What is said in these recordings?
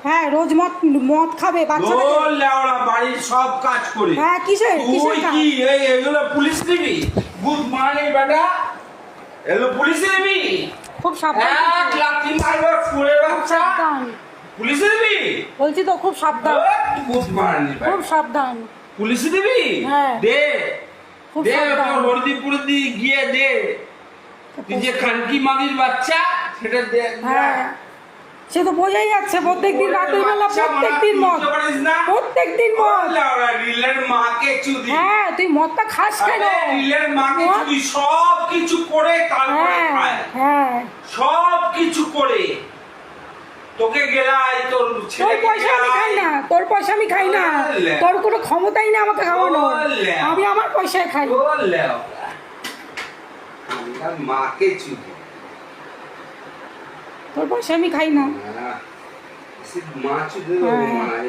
হ্যাঁ রোজ মদ মদ খাবে বাচ্চারা। ওর লেওড়া বাড়ির সব কাজ করে। হ্যাঁ কিসের তুই কাজ? কি এগুলো পুলিশ দিবি? গুড মর্নিং বেটা, এগুলো পুলিশ দিবি? খুব সাবধান, 1 লাঠি মারবে ফুলের বাচ্চা, সাবধান পুলিশ দিবি? বলছি তো, খুব সাবধান, গুড মর্নিং খুব সাবধান। পুলিশ দিবি? হ্যাঁ। দে খুব দে, সাবধান। তোর হরদিপুরদি গিয়ে দে, তুই যে খানকি মাগির বাচ্চা সেটা দে। হ্যাঁ সে তো বোঝাই যাচ্ছে, প্রত্যেকদিন রাতের বেলা প্রত্যেকদিন মদ, প্রত্যেকদিন মদ। রিলের মাকে চুদি। হ্যাঁ তুই মদটা খাস কেন? রিলের মাকে মদ? চুদি সব কিছু করে তারপরে হ্যাঁ খায়, হ্যাঁ সব কিছু করে। তোকে গেলাই তোর তোর ছেলে পয়সা আমি খাই না, তোর পয়সা আমি খাই না, তোর কোনো ক্ষমতাই না আমাকে খাওয়ানো, আমি আমার পয়সায় খাই। বললেও মাকে চুদি, তোর পয়সা আমি খাই না। মা চুদি।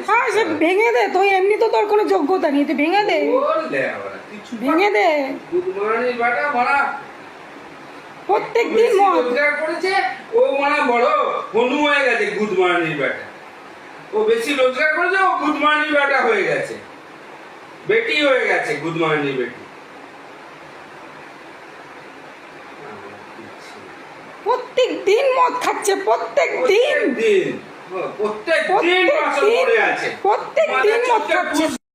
হ্যাঁ সে ভেঙে দে, তুই এমনি তো তোর কোনো যোগ্যতা নেই, তুই ভেঙে দে, ভেঙে দে। গুদমানি বাটা মারা প্রত্যেকদিন মদ। রোজগার করেছে ও, মানে বড় হনু হয়ে গেছে গুদমানি বাটা। ও বেশি রোজগার করেছে, ও গুদমানি বাটা হয়ে গেছে, বেটি হয়ে গেছে, গুদমানি বেটি। প্রত্যেকদিন মদ খাচ্ছে, প্রত্যেকদিন, প্রত্যেক দিন মাসে পড়ে আছে, প্রত্যেকদিন মদ খাচ্ছে।